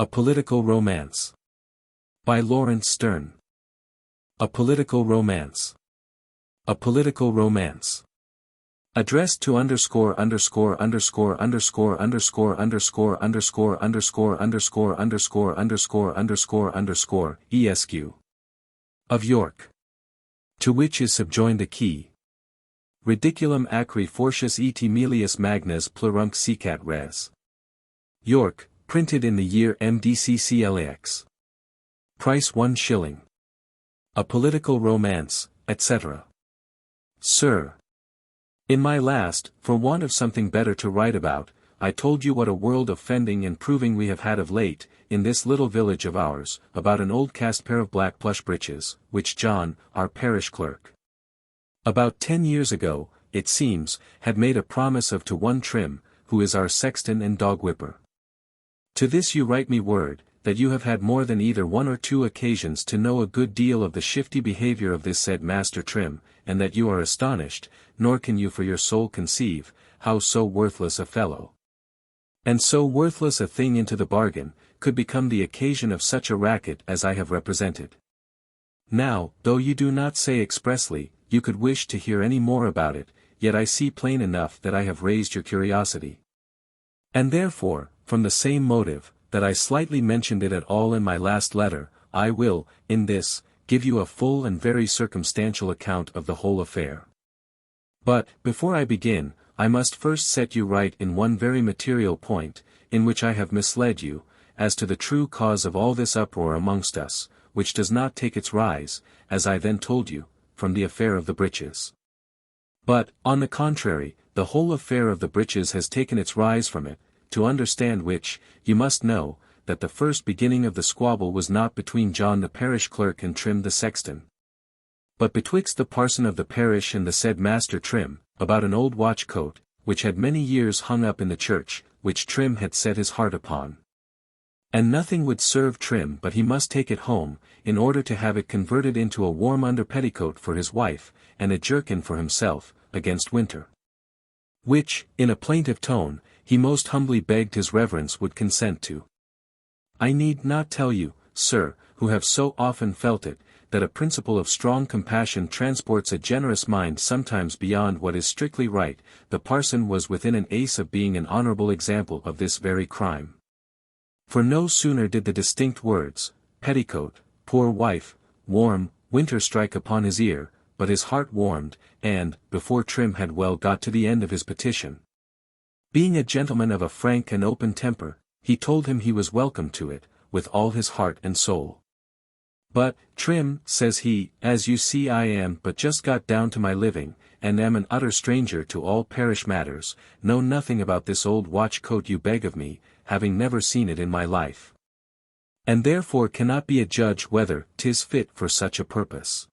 A Political Romance. By Laurence Sterne. A Political Romance. A Political Romance. Addressed to ________________________ ESQ. Of York. To which is subjoined a key. Ridiculum acri fortius et melius magnas plurunc sicat res. York, printed in the year MDCCLAX. Price 1 shilling. A Political Romance, etc. Sir. In my last, for want of something better to write about, I told you what a world of fending and proving we have had of late, in this little village of ours, about an old cast pair of black plush breeches, which John, our parish clerk, about 10 years ago, it seems, had made a promise of to one Trim, who is our sexton and dog whipper. To this you write me word, that you have had more than either one or two occasions to know a good deal of the shifty behavior of this said Master Trim, and that you are astonished, nor can you for your soul conceive, how so worthless a fellow, and so worthless a thing into the bargain, could become the occasion of such a racket as I have represented. Now, though you do not say expressly, you could wish to hear any more about it, yet I see plain enough that I have raised your curiosity. And therefore, from the same motive, that I slightly mentioned it at all in my last letter, I will, in this, give you a full and very circumstantial account of the whole affair. But, before I begin, I must first set you right in one very material point, in which I have misled you, as to the true cause of all this uproar amongst us, which does not take its rise, as I then told you, from the affair of the breeches. But, on the contrary, the whole affair of the breeches has taken its rise from it, to understand which, you must know, that the first beginning of the squabble was not between John the parish clerk and Trim the sexton, but betwixt the parson of the parish and the said Master Trim, about an old watch coat, which had many years hung up in the church, which Trim had set his heart upon. And nothing would serve Trim but he must take it home, in order to have it converted into a warm under petticoat for his wife, and a jerkin for himself, against winter. Which, in a plaintive tone, he most humbly begged his reverence would consent to. I need not tell you, sir, who have so often felt it, that a principle of strong compassion transports a generous mind sometimes beyond what is strictly right. The parson was within an ace of being an honorable example of this very crime. For no sooner did the distinct words, petticoat, poor wife, warm, winter strike upon his ear, but his heart warmed, and, before Trim had well got to the end of his petition, being a gentleman of a frank and open temper, he told him he was welcome to it, with all his heart and soul. But, Trim, says he, as you see I am but just got down to my living, and am an utter stranger to all parish matters, know nothing about this old watch coat you beg of me, having never seen it in my life, and therefore cannot be a judge whether 'tis fit for such a purpose.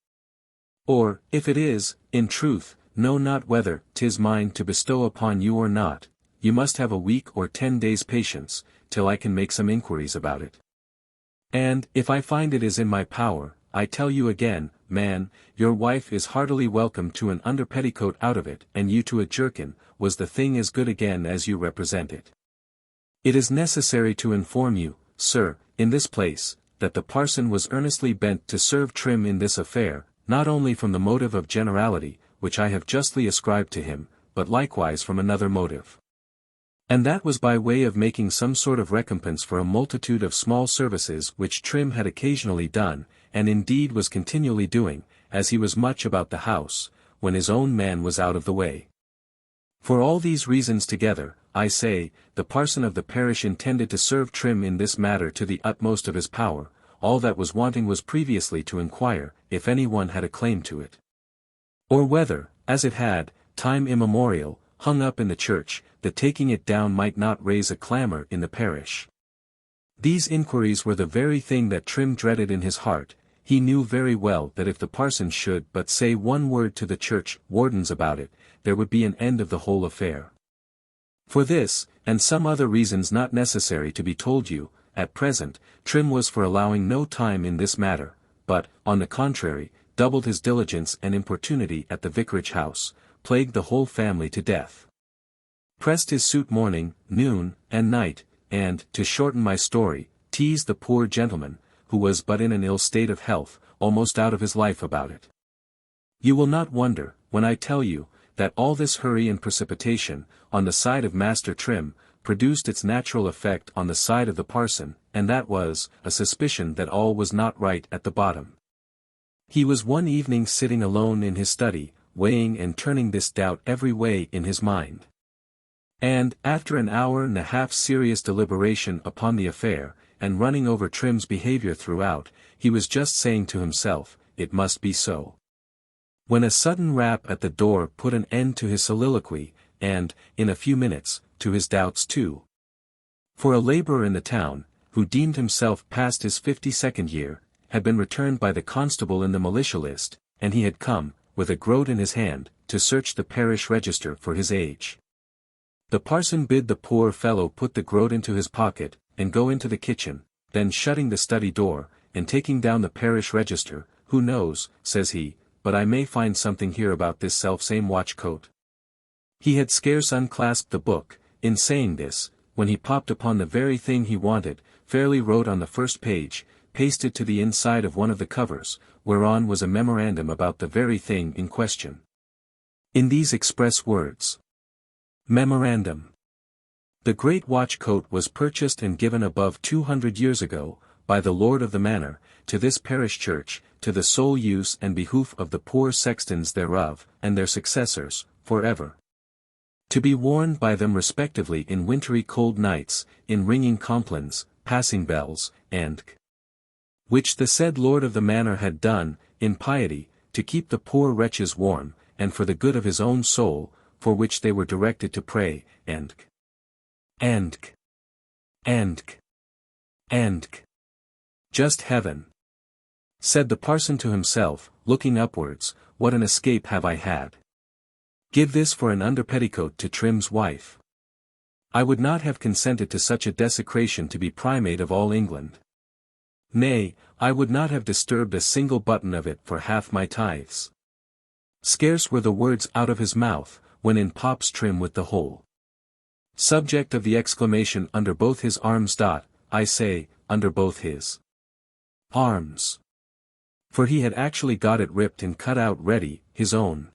Or, if it is, in truth, know not whether 'tis mine to bestow upon you or not. You must have a week or 10 days patience, till I can make some inquiries about it. And, if I find it is in my power, I tell you again, man, your wife is heartily welcome to an under petticoat out of it, and you to a jerkin, was the thing as good again as you represent it. It is necessary to inform you, sir, in this place, that the parson was earnestly bent to serve Trim in this affair, not only from the motive of generality, which I have justly ascribed to him, but likewise from another motive. And that was by way of making some sort of recompense for a multitude of small services which Trim had occasionally done, and indeed was continually doing, as he was much about the house, when his own man was out of the way. For all these reasons together, I say, the parson of the parish intended to serve Trim in this matter to the utmost of his power. All that was wanting was previously to inquire, if any one had a claim to it, or whether, as it had, time immemorial, hung up in the church, the taking it down might not raise a clamor in the parish. These inquiries were the very thing that Trim dreaded in his heart. He knew very well that if the parson should but say one word to the church wardens about it, there would be an end of the whole affair. For this, and some other reasons not necessary to be told you, at present, Trim was for allowing no time in this matter, but, on the contrary, doubled his diligence and importunity at the vicarage house, plagued the whole family to death, pressed his suit morning, noon, and night, and, to shorten my story, teased the poor gentleman, who was but in an ill state of health, almost out of his life about it. You will not wonder, when I tell you, that all this hurry and precipitation, on the side of Master Trim, produced its natural effect on the side of the parson, and that was, a suspicion that all was not right at the bottom. He was one evening sitting alone in his study, weighing and turning this doubt every way in his mind. And, after an hour and a half serious deliberation upon the affair, and running over Trim's behavior throughout, he was just saying to himself, it must be so, when a sudden rap at the door put an end to his soliloquy, and, in a few minutes, to his doubts too. For a laborer in the town, who deemed himself past his 52nd year, had been returned by the constable in the militia list, and he had come, with a groat in his hand, to search the parish register for his age. The parson bid the poor fellow put the groat into his pocket, and go into the kitchen, then shutting the study door, and taking down the parish register, who knows, says he, but I may find something here about this selfsame watch coat. He had scarce unclasped the book, in saying this, when he popped upon the very thing he wanted, fairly wrote on the first page, pasted to the inside of one of the covers, whereon was a memorandum about the very thing in question. In these express words. Memorandum. The great watch coat was purchased and given above 200 years ago, by the lord of the manor, to this parish church, to the sole use and behoof of the poor sextons thereof, and their successors, for ever. To be worn by them respectively in wintry cold nights, in ringing complines, passing bells, and which the said lord of the manor had done, in piety, to keep the poor wretches warm, and for the good of his own soul, for which they were directed to pray, and just heaven, said the parson to himself, looking upwards, what an escape have I had. Give this for an underpetticoat to Trim's wife. I would not have consented to such a desecration to be primate of all England. Nay, I would not have disturbed a single button of it for half my tithes. Scarce were the words out of his mouth, when in pops Trim with the whole subject of the exclamation under both his arms. I say, under both his arms. For he had actually got it ripped and cut out ready, his own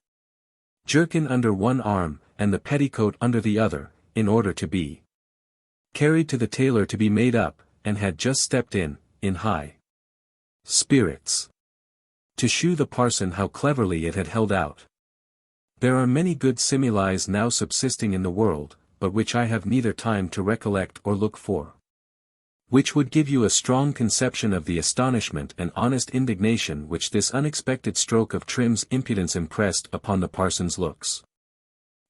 jerkin under one arm, and the petticoat under the other, in order to be carried to the tailor to be made up, and had just stepped in high spirits, to shew the parson how cleverly it had held out. There are many good similes now subsisting in the world, but which I have neither time to recollect or look for, which would give you a strong conception of the astonishment and honest indignation which this unexpected stroke of Trim's impudence impressed upon the parson's looks.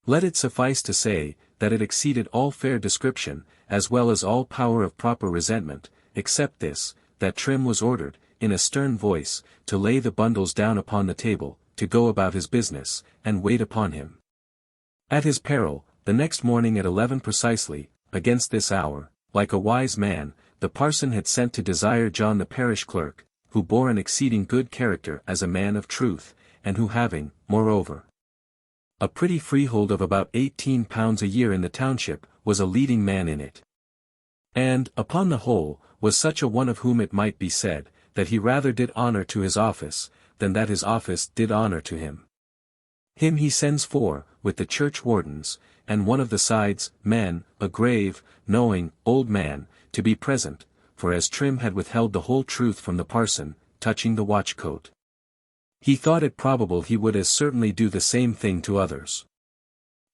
Let it suffice to say, that it exceeded all fair description, as well as all power of proper resentment, except this, that Trim was ordered, in a stern voice, to lay the bundles down upon the table, to go about his business, and wait upon him. At his peril, the next morning at 11 precisely, against this hour, like a wise man, the parson had sent to desire John the parish clerk, who bore an exceeding good character as a man of truth, and who having, moreover, a pretty freehold of about 18 pounds a year in the township, was a leading man in it. And, upon the whole, was such a one of whom it might be said, that he rather did honor to his office, than that his office did honor to him. Him he sends for, with the church wardens, and one of the sides, men, a grave, knowing, old man, to be present, for as Trim had withheld the whole truth from the parson, touching the watch coat, he thought it probable he would as certainly do the same thing to others.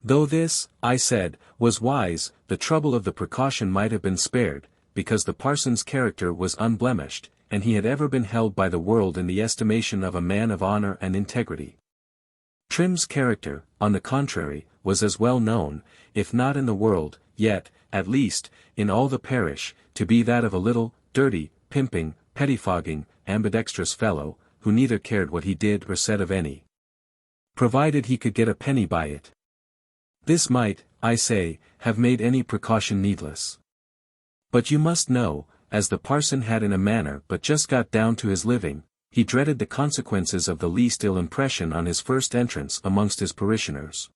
Though this, I said, was wise, the trouble of the precaution might have been spared, because the parson's character was unblemished, and he had ever been held by the world in the estimation of a man of honor and integrity. Trim's character, on the contrary, was as well known, if not in the world, yet, at least, in all the parish, to be that of a little, dirty, pimping, pettifogging, ambidextrous fellow, who neither cared what he did or said of any, provided he could get a penny by it. This might, I say, have made any precaution needless. But you must know, as the parson had in a manner but just got down to his living, he dreaded the consequences of the least ill impression on his first entrance amongst his parishioners,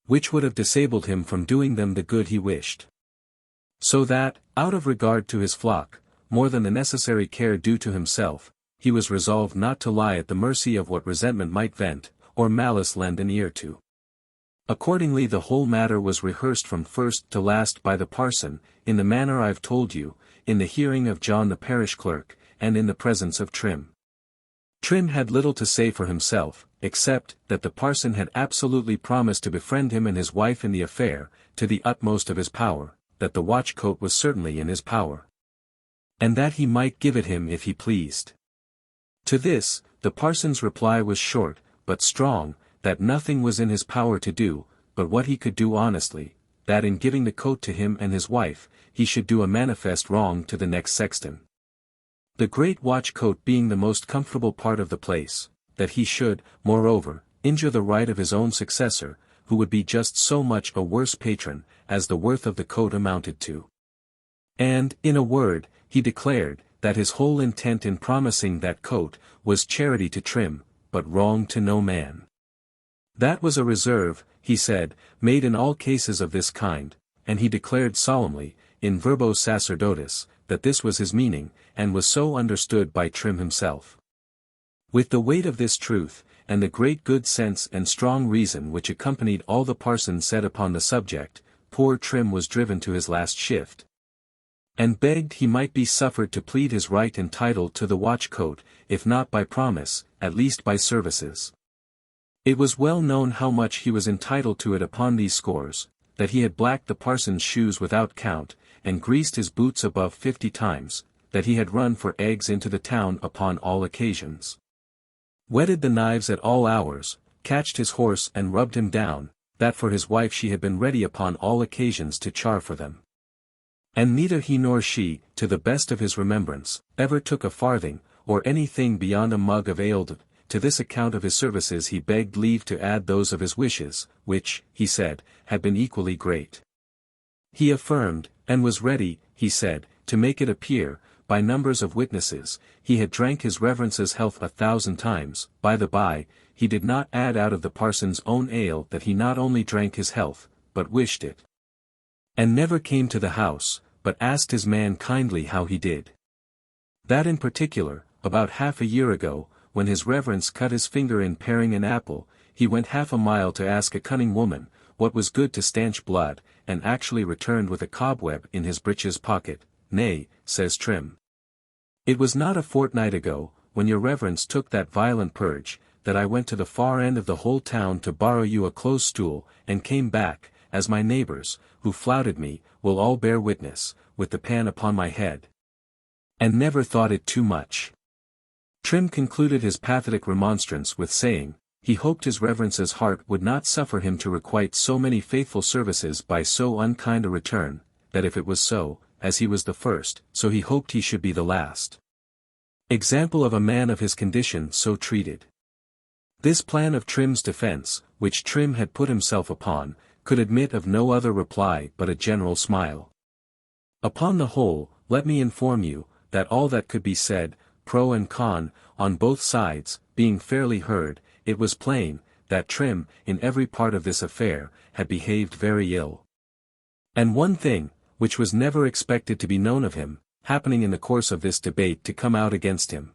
which would have disabled him from doing them the good he wished. So that, out of regard to his flock, more than the necessary care due to himself, he was resolved not to lie at the mercy of what resentment might vent, or malice lend an ear to. Accordingly the whole matter was rehearsed from first to last by the parson, in the manner I've told you, in the hearing of John the parish clerk, and in the presence of Trim. Trim had little to say for himself, except that the parson had absolutely promised to befriend him and his wife in the affair, to the utmost of his power, that the watch-coat was certainly in his power, and that he might give it him if he pleased. To this, the parson's reply was short, but strong, that nothing was in his power to do, but what he could do honestly, that in giving the coat to him and his wife, he should do a manifest wrong to the next sexton. The great watch-coat being the most comfortable part of the place, that he should, moreover, injure the right of his own successor, who would be just so much a worse patron, as the worth of the coat amounted to. And, in a word, he declared, that his whole intent in promising that coat, was charity to Trim, but wrong to no man. That was a reserve, he said, made in all cases of this kind, and he declared solemnly, in verbo sacerdotis, that this was his meaning, and was so understood by Trim himself. With the weight of this truth, and the great good sense and strong reason which accompanied all the parson said upon the subject, poor Trim was driven to his last shift, and begged he might be suffered to plead his right and title to the watch-coat, if not by promise, at least by services. It was well known how much he was entitled to it upon these scores, that he had blacked the parson's shoes without count, and greased his boots above 50 times, that he had run for eggs into the town upon all occasions, whetted the knives at all hours, catched his horse and rubbed him down, that for his wife she had been ready upon all occasions to char for them. And neither he nor she, to the best of his remembrance, ever took a farthing, or any thing beyond a mug of ale. To this account of his services he begged leave to add those of his wishes, which, he said, had been equally great. He affirmed, and was ready, he said, to make it appear, by numbers of witnesses, he had drank his reverence's health 1,000 times. By the by, he did not add out of the parson's own ale that he not only drank his health, but wished it, and never came to the house, but asked his man kindly how he did. That in particular, about half a year ago, when his reverence cut his finger in paring an apple, he went half a mile to ask a cunning woman, what was good to stanch blood, and actually returned with a cobweb in his breeches pocket. Nay, says Trim, it was not a fortnight ago, when your reverence took that violent purge, that I went to the far end of the whole town to borrow you a close stool, and came back, as my neighbors, who flouted me, will all bear witness, with the pan upon my head, and never thought it too much. Trim concluded his pathetic remonstrance with saying, he hoped his reverence's heart would not suffer him to requite so many faithful services by so unkind a return, that if it was so, as he was the first, so he hoped he should be the last example of a man of his condition so treated. This plan of Trim's defense, which Trim had put himself upon, could admit of no other reply but a general smile. Upon the whole, let me inform you, that all that could be said, pro and con, on both sides, being fairly heard, it was plain, that Trim, in every part of this affair, had behaved very ill. And one thing, which was never expected to be known of him, happening in the course of this debate to come out against him.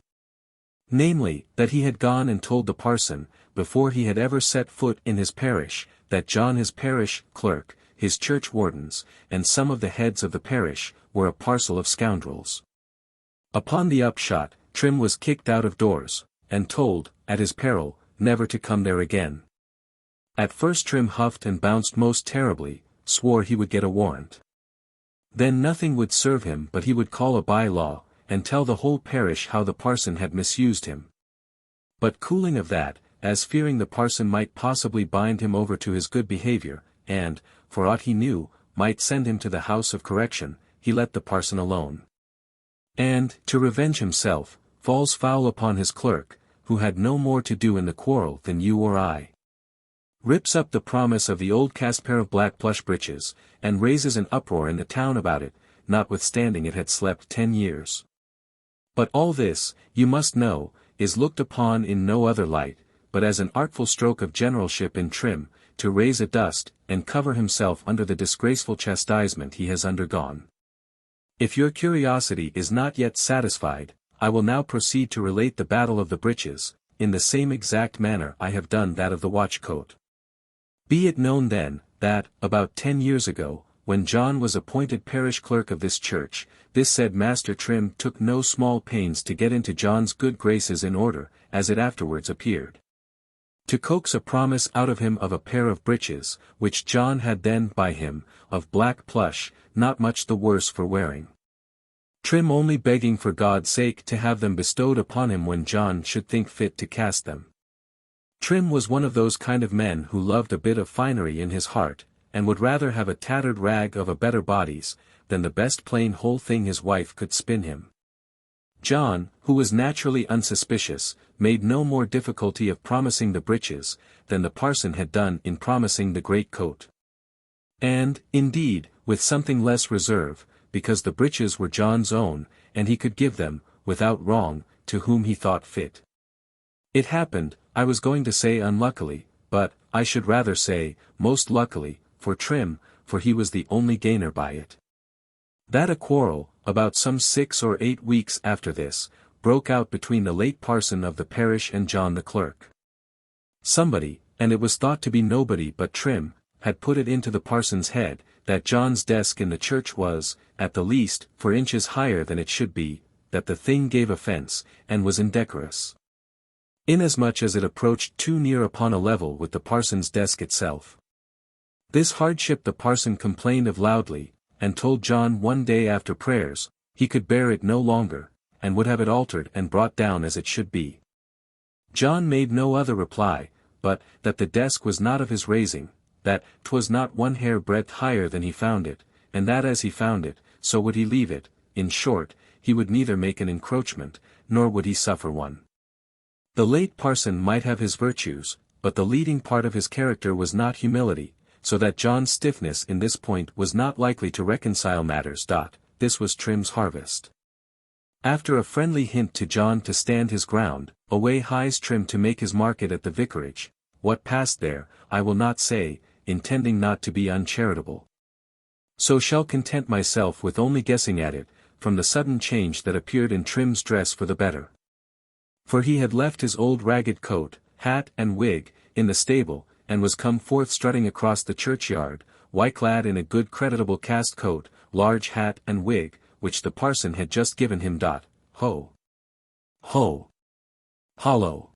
Namely, that he had gone and told the parson, before he had ever set foot in his parish, that John his parish clerk, his church wardens, and some of the heads of the parish, were a parcel of scoundrels. Upon the upshot, Trim was kicked out of doors, and told, at his peril, never to come there again. At first Trim huffed and bounced most terribly, swore he would get a warrant. Then nothing would serve him but he would call a by-law, and tell the whole parish how the parson had misused him. But cooling of that, as fearing the parson might possibly bind him over to his good behavior, and, for aught he knew, might send him to the house of correction, he let the parson alone. And, to revenge himself, falls foul upon his clerk, who had no more to do in the quarrel than you or I. Rips up the promise of the old cast pair of black plush breeches, and raises an uproar in the town about it, notwithstanding it had slept 10 years. But all this, you must know, is looked upon in no other light, but as an artful stroke of generalship in Trim, to raise a dust, and cover himself under the disgraceful chastisement he has undergone. If your curiosity is not yet satisfied, I will now proceed to relate the battle of the breeches, in the same exact manner I have done that of the watchcoat. Be it known then, that, about 10 years ago, when John was appointed parish clerk of this church, this said Master Trim took no small pains to get into John's good graces in order, as it afterwards appeared, to coax a promise out of him of a pair of breeches, which John had then by him, of black plush, not much the worse for wearing. Trim only begging for God's sake to have them bestowed upon him when John should think fit to cast them. Trim was one of those kind of men who loved a bit of finery in his heart, and would rather have a tattered rag of a better body's, than the best plain whole thing his wife could spin him. John, who was naturally unsuspicious, made no more difficulty of promising the breeches, than the parson had done in promising the great coat. And, indeed, with something less reserve, because the breeches were John's own, and he could give them, without wrong, to whom he thought fit. It happened, I was going to say unluckily, but, I should rather say, most luckily, for Trim, for he was the only gainer by it, that a quarrel, about some 6 or 8 weeks after this, broke out between the late parson of the parish and John the clerk. Somebody, and it was thought to be nobody but Trim, had put it into the parson's head, that John's desk in the church was, at the least, 4 inches higher than it should be, that the thing gave offence, and was indecorous, inasmuch as it approached too near upon a level with the parson's desk itself. This hardship the parson complained of loudly, and told John one day after prayers, he could bear it no longer, and would have it altered and brought down as it should be. John made no other reply, but, that the desk was not of his raising, that 'twas not 1 hair breadth higher than he found it, and that as he found it, so would he leave it. In short, he would neither make an encroachment, nor would he suffer one. The late parson might have his virtues, but the leading part of his character was not humility, so that John's stiffness in this point was not likely to reconcile matters. This was Trim's harvest. After a friendly hint to John to stand his ground, away hies Trim to make his market at the vicarage. What passed there, I will not say, intending not to be uncharitable. So shall content myself with only guessing at it, from the sudden change that appeared in Trim's dress for the better. For he had left his old ragged coat, hat and wig, in the stable, and was come forth strutting across the churchyard, white-clad in a good creditable cast coat, large hat and wig, which the parson had just given him. Ho! Ho! Hollo!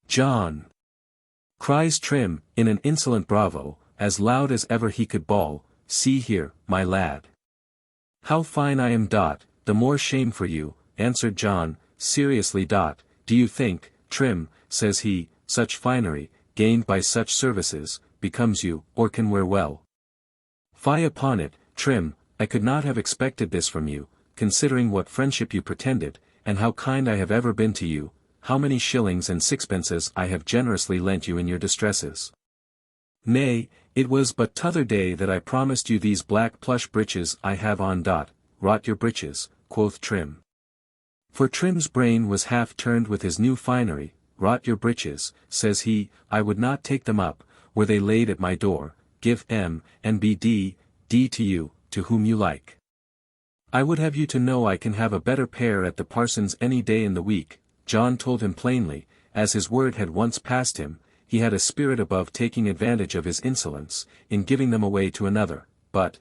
John! Cries Trim, in an insolent bravo, as loud as ever he could bawl, see here, my lad. How fine I am. The more shame for you, answered John, seriously. Do you think, Trim, says he, such finery, gained by such services, becomes you, or can wear well? Fie upon it, Trim, I could not have expected this from you, considering what friendship you pretended, and how kind I have ever been to you, how many shillings and sixpences I have generously lent you in your distresses. Nay, it was but t'other day that I promised you these black plush breeches I have on. Rot your breeches, quoth Trim. For Trim's brain was half turned with his new finery. Rot your breeches, says he, I would not take them up, were they laid at my door. Give M, and B D to you, to whom you like. I would have you to know I can have a better pair at the parson's any day in the week. John told him plainly, as his word had once passed him, he had a spirit above taking advantage of his insolence, in giving them away to another, but,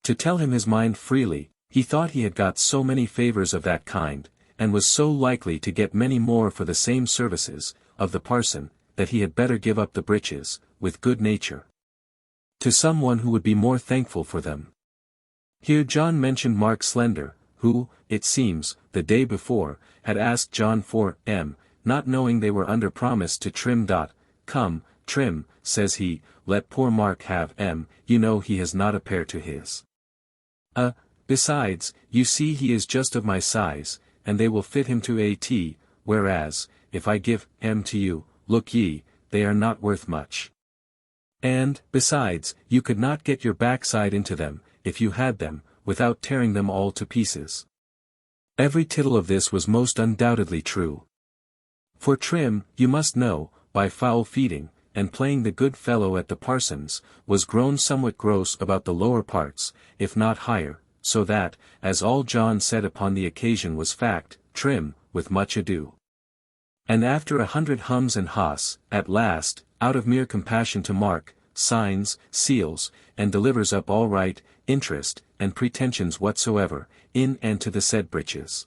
to tell him his mind freely, he thought he had got so many favors of that kind, and was so likely to get many more for the same services, of the parson, that he had better give up the breeches, with good nature, to some one who would be more thankful for them. Here John mentioned Mark Slender, who, it seems, the day before, had asked John for M, not knowing they were under promise to Trim. Come, Trim, says he, let poor Mark have M, you know he has not a pair to his. Besides, you see he is just of my size, and they will fit him to at, whereas, if I give M to you, look ye, they are not worth much. And, besides, you could not get your backside into them, if you had them, without tearing them all to pieces. Every tittle of this was most undoubtedly true. For Trim, you must know, by foul feeding, and playing the good fellow at the parson's, was grown somewhat gross about the lower parts, if not higher, so that, as all John said upon the occasion was fact, Trim, with much ado. And after 100 hums and ha's, at last, out of mere compassion to Mark, signs, seals, and delivers up all right, interest, and pretensions whatsoever, in and to the said breeches.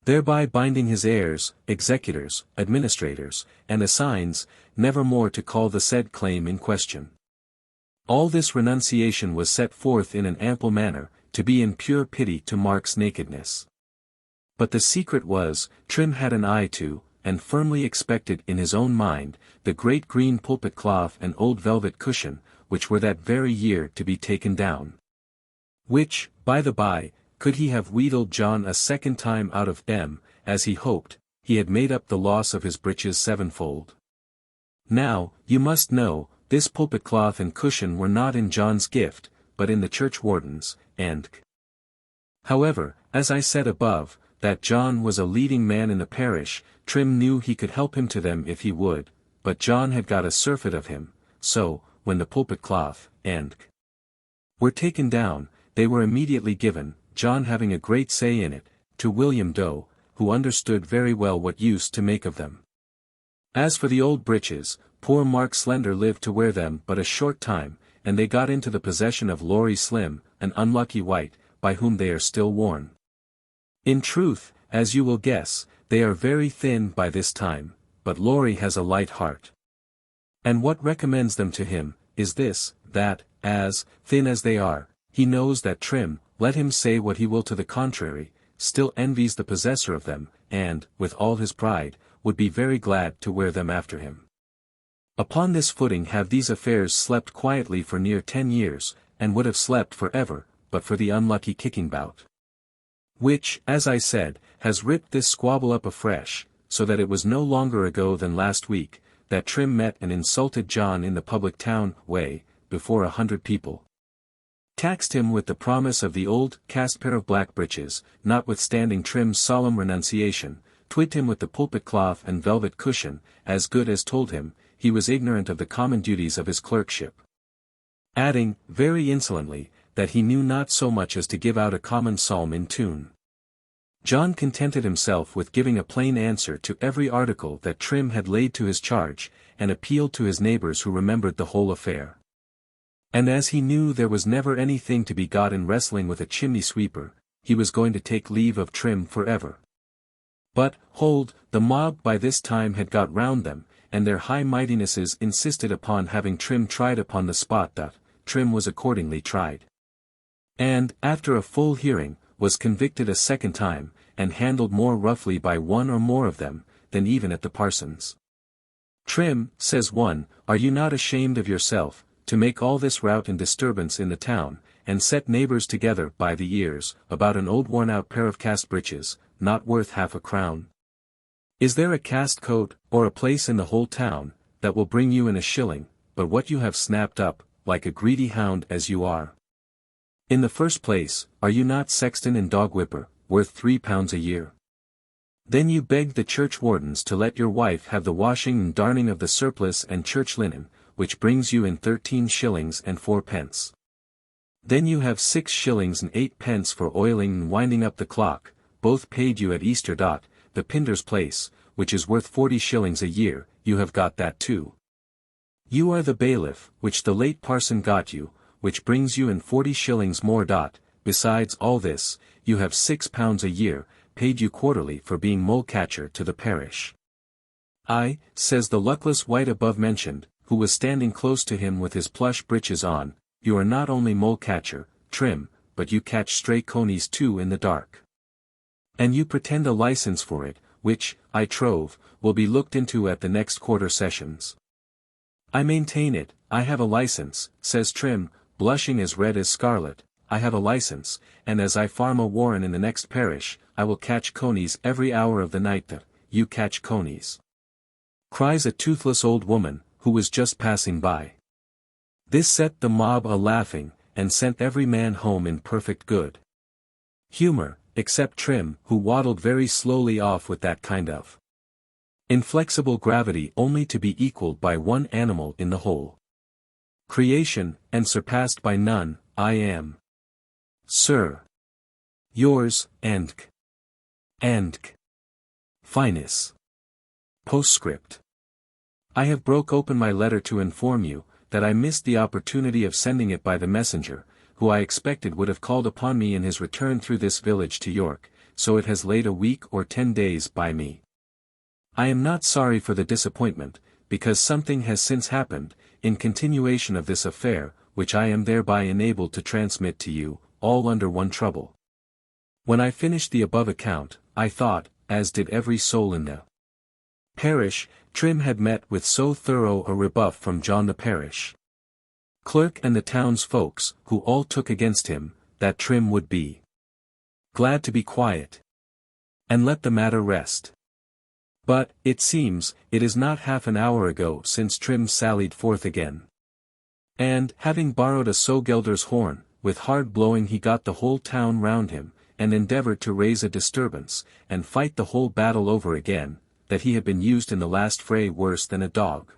Thereby binding his heirs, executors, administrators, and assigns, never more to call the said claim in question. All this renunciation was set forth in an ample manner, to be in pure pity to Mark's nakedness. But the secret was, Trim had an eye to, and firmly expected in his own mind, the great green pulpit cloth and old velvet cushion, which were that very year to be taken down. Which, by the by, could he have wheedled John a second time out of them, as he hoped, he had made up the loss of his breeches sevenfold. Now, you must know, this pulpit cloth and cushion were not in John's gift, but in the churchwarden's, and however, as I said above, that John was a leading man in the parish, Trim knew he could help him to them if he would, but John had got a surfeit of him, so, when the pulpit cloth, and were taken down, they were immediately given, John having a great say in it, to William Doe, who understood very well what use to make of them. As for the old breeches, poor Mark Slender lived to wear them but a short time, and they got into the possession of Laurie Slim, an unlucky wight, by whom they are still worn. In truth, as you will guess, they are very thin by this time, but Laurie has a light heart. And what recommends them to him, is this, that, as, thin as they are, he knows that Trim, let him say what he will to the contrary, still envies the possessor of them, and, with all his pride, would be very glad to wear them after him. Upon this footing have these affairs slept quietly for near 10 years, and would have slept for ever, but for the unlucky kicking bout. Which, as I said, has ripped this squabble up afresh, so that it was no longer ago than last week, that Trim met and insulted John in the public town way, before 100 people. Taxed him with the promise of the old cast pair of black breeches, notwithstanding Trim's solemn renunciation, twigged him with the pulpit cloth and velvet cushion, as good as told him, he was ignorant of the common duties of his clerkship. Adding, very insolently, that he knew not so much as to give out a common psalm in tune. John contented himself with giving a plain answer to every article that Trim had laid to his charge, and appealed to his neighbors who remembered the whole affair. And as he knew there was never anything to be got in wrestling with a chimney sweeper, he was going to take leave of Trim forever. But, hold, the mob by this time had got round them, and their high mightinesses insisted upon having Trim tried upon the spot. Trim was accordingly tried. And, after a full hearing, was convicted a second time, and handled more roughly by one or more of them, than even at the parson's. Trim, says one, are you not ashamed of yourself, to make all this rout and disturbance in the town, and set neighbors together by the ears, about an old worn-out pair of cast breeches, not worth half a crown? Is there a cast coat, or a place in the whole town, that will bring you in a shilling, but what you have snapped up, like a greedy hound as you are? In the first place, are you not sexton and dog whipper, worth £3 a year? Then you begged the churchwardens to let your wife have the washing and darning of the surplice and church linen, which brings you in 13 shillings and 4 pence. Then you have 6 shillings and 8 pence for oiling and winding up the clock, both paid you at Easter. The pinder's place, which is worth 40 shillings a year, you have got that too. You are the bailiff, which the late parson got you, which brings you in 40 shillings more. Besides all this, you have £6 a year, paid you quarterly for being mole-catcher to the parish. I, says the luckless wight above mentioned, who was standing close to him with his plush breeches on, you are not only mole-catcher, Trim, but you catch stray conies too in the dark. And you pretend a license for it, which, I trow, will be looked into at the next quarter sessions. I maintain it, I have a license, says Trim, blushing as red as scarlet, I have a license, and as I farm a warren in the next parish, I will catch conies every hour of the night. You catch conies, cries a toothless old woman, who was just passing by. This set the mob a-laughing, and sent every man home in perfect good humor, except Trim, who waddled very slowly off with that kind of inflexible gravity only to be equalled by one animal in the whole creation, and surpassed by none, I am Sir. Yours, Andk. Finis. Postscript. I have broke open my letter to inform you, that I missed the opportunity of sending it by the messenger, who I expected would have called upon me in his return through this village to York, so it has laid a week or 10 days by me. I am not sorry for the disappointment, because something has since happened, in continuation of this affair, which I am thereby enabled to transmit to you, all under one trouble. When I finished the above account, I thought, as did every soul in the parish, Trim had met with so thorough a rebuff from John the parish clerk and the town's folks, who all took against him, that Trim would be glad to be quiet and let the matter rest. But, it seems, it is not half an hour ago since Trim sallied forth again. And, having borrowed a Sogelder's horn, with hard blowing he got the whole town round him, and endeavoured to raise a disturbance, and fight the whole battle over again, that he had been used in the last fray worse than a dog.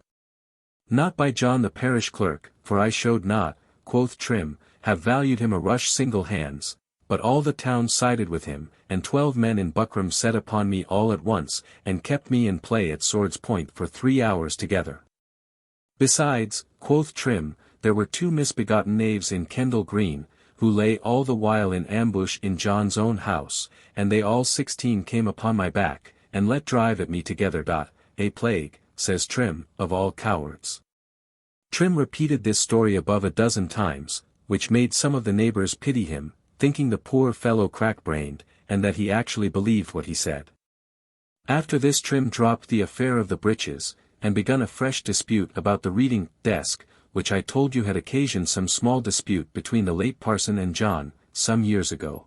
Not by John the parish clerk, for I showed not, quoth Trim, have valued him a rush single hands, but all the town sided with him, and 12 men in buckram set upon me all at once, and kept me in play at sword's point for 3 hours together. Besides, quoth Trim, there were 2 misbegotten knaves in Kendal Green, who lay all the while in ambush in John's own house, and they all 16 came upon my back, and let drive at me together. A plague, says Trim, of all cowards. Trim repeated this story above a dozen times, which made some of the neighbours pity him, thinking the poor fellow crack-brained, and that he actually believed what he said. After this Trim dropped the affair of the breeches, and begun a fresh dispute about the reading desk, which I told you had occasioned some small dispute between the late parson and John, some years ago.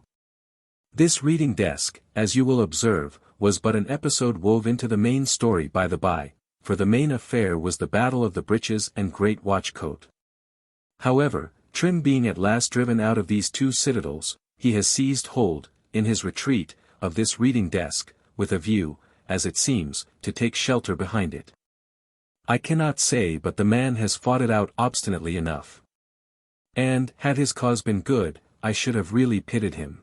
This reading desk, as you will observe, was but an episode wove into the main story by the by, for the main affair was the battle of the breeches and great watchcoat. However, Trim being at last driven out of these 2 citadels, he has seized hold, in his retreat, of this reading desk, with a view, as it seems, to take shelter behind it. I cannot say but the man has fought it out obstinately enough. And, had his cause been good, I should have really pitied him.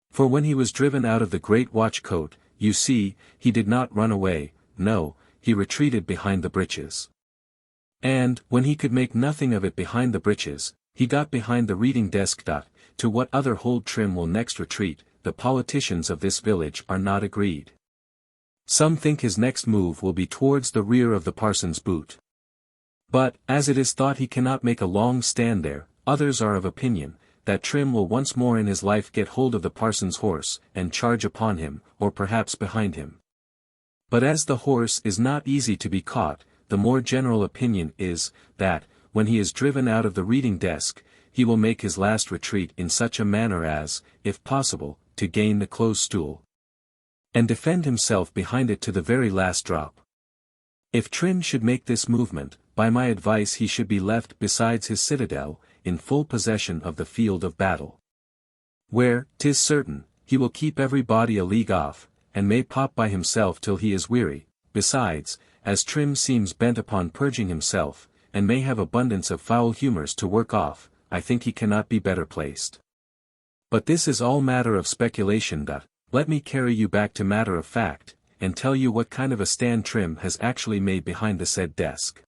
For when he was driven out of the great watchcoat, you see, he did not run away, no, he retreated behind the breeches. And, when he could make nothing of it behind the breeches, he got behind the reading desk. To what other hold Trim will next retreat, the politicians of this village are not agreed. Some think his next move will be towards the rear of the parson's boot. But, as it is thought he cannot make a long stand there, others are of opinion, that Trim will once more in his life get hold of the parson's horse, and charge upon him, or perhaps behind him. But as the horse is not easy to be caught, the more general opinion is, that, when he is driven out of the reading desk, he will make his last retreat in such a manner as, if possible, to gain the close stool, and defend himself behind it to the very last drop. If Trim should make this movement, by my advice he should be left besides his citadel, in full possession of the field of battle. Where, 'tis certain, he will keep every body a league off, and may pop by himself till he is weary. Besides, as Trim seems bent upon purging himself, and may have abundance of foul humours to work off, I think he cannot be better placed. But this is all matter of speculation. Let me carry you back to matter of fact, and tell you what kind of a stand Trim has actually made behind the said desk.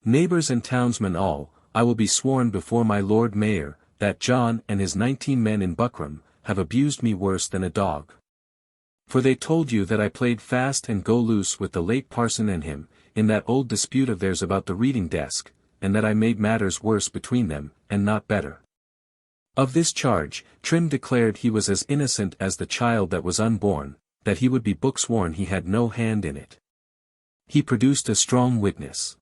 Neighbours and townsmen all, I will be sworn before my Lord Mayor, that John and his 19 men in buckram, have abused me worse than a dog. For they told you that I played fast and go loose with the late parson and him, in that old dispute of theirs about the reading desk, and that I made matters worse between them, and not better. Of this charge, Trim declared he was as innocent as the child that was unborn, that he would be book-sworn he had no hand in it. He produced a strong witness.